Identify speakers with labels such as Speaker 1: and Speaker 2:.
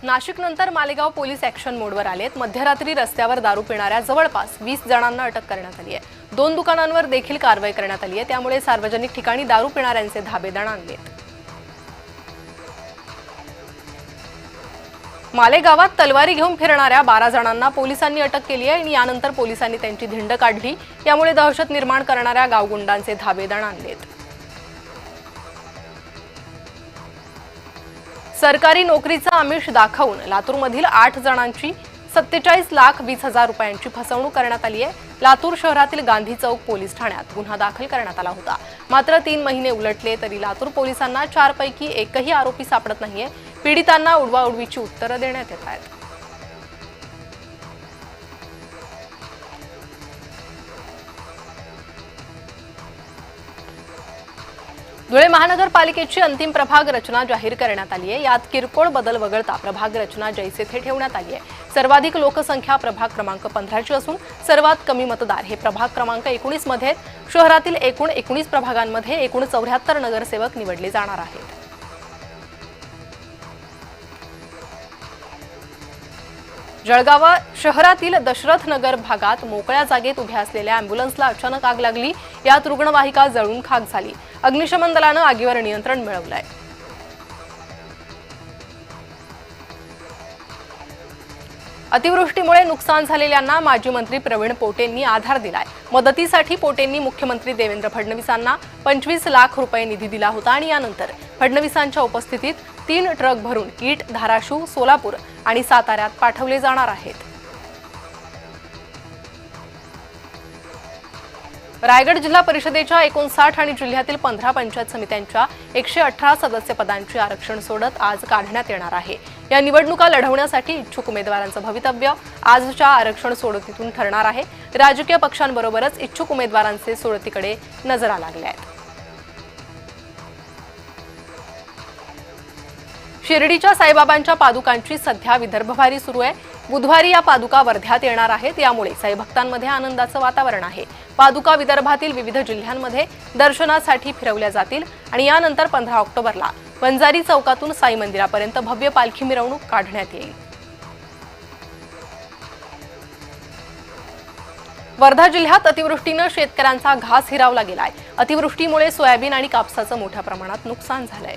Speaker 1: नाशिकनंतर Malegaon police action मोडवर आलेत। मध्यरात्री रस्त्यावर दारू पिणाऱ्या जवळपास 20 जणांना अटक करण्यात आली आहे। 2 दुकानांवर देखील कारवाई करण्यात आली आहे। त्यामुळे सार्वजनिक ठिकाणी दारू पिणाऱ्यांचे धाबे दणाणलेत। मालेगावात तलवारी घेऊन फिरणाऱ्या 12 जणांना पोलिसांनी अटक केली आहे आणि यानंतर पोलिसांनी त्यांची धिंड काढली। यामुळे दहशत निर्माण करणाऱ्या गावगुंडांचे धाबे दणाणलेत। सरकारी नोकरीचा आमिष दाखवून लातूरमधील 8 जणांची 47,20,000 रुपयांची फसवणूक करण्यात आली आहे। लातूर शहरातील गांधी चौक पोलीस ठाण्यात गुन्हा दाखल करण्यात आला होता। मात्र 3 महिने उलटले तरी लातूर पोलिसांना 4 पैकी एकही आरोपी सापडत नाहीये। पीडितांना उडवाउडवीची उत्तरं देण्यात येत आहेत। धुळे महानगरपालिकेची अंतिम प्रभाग रचना जाहीर करण्यात आली आहे। यात किरकोळ बदल वगळता प्रभाग रचना जैसे थे ठेवण्यात आली आहे। सर्वाधिक लोकसंख्या प्रभाग क्रमांक 15 ची असून सर्वात कमी मतदार हे प्रभाग क्रमांक 19 मध्ये आहेत। शहरातील एकूण 19 प्रभागांमध्ये एकूण 74 नगरसेवक निवडले जाणार आहेत। जळगाव शहरातील दशरथ नगर भागात मोकळ्या जागेत उभ्या असलेल्या अँब्युलन्सला अचानक आग लागली। यात रुग्णवाहिका जळून खाक झाली। अग्निशमन दलाने आगीवर नियंत्रण मिळवलंय। अतिवृष्टीमुळे नुकसान झालेल्यांना माजी मंत्री प्रवीण पोटेंनी आधार दिलाय। मदतीसाठी पोटेंनी मुख्यमंत्री देवेंद्र फडणवीसांना 25 लाख रुपये निधी दिला होता आणि यानंतर फडणवीसांच्या उपस्थितीत 3 ट्रक भरून किट धाराशिव, सोलापूर आणि साताऱ्यात पाठवले जाणार आहेत। रायगड जिल्हा परिषदेच्या 59 आणि जिल्ह्यातील 15 पंचायत समित्यांच्या 118 सदस्य पदांची आरक्षण सोडत आज काढण्यात येणार आहे। या निवडणुका लढवण्यासाठी इच्छुक उमेदवारांचं भवितव्य आजच्या आरक्षण सोडतीतून ठरणार आहे। राजकीय पक्षांबरोबरच इच्छुक उमेदवारांचे सोडतीकडे नजरा लागल्या आहेत। शिर्डीच्या साईबाबांच्या पादुकांची सध्या विदर्भभारी सुरू आहे। बुधवारी या पादुका वर्ध्यात येणार आहेत। यामुळे साईभक्तांमध्ये आनंदाचं वातावरण आहे। पादुका विदर्भातील विविध जिल्ह्यांमध्ये दर्शनासाठी फिरवल्या जातील आणि यानंतर 15 ऑक्टोबरला वंजारी चौकातून साई मंदिरापर्यंत भव्य पालखी मिरवणूक काढण्यात येईल। वर्धा जिल्ह्यात अतिवृष्टीने शेतकऱ्यांचा घास हिरावला गेलाय। अतिवृष्टीमुळे सोयाबीन आणि कापसाचं मोठ्या प्रमाणात नुकसान झालंय।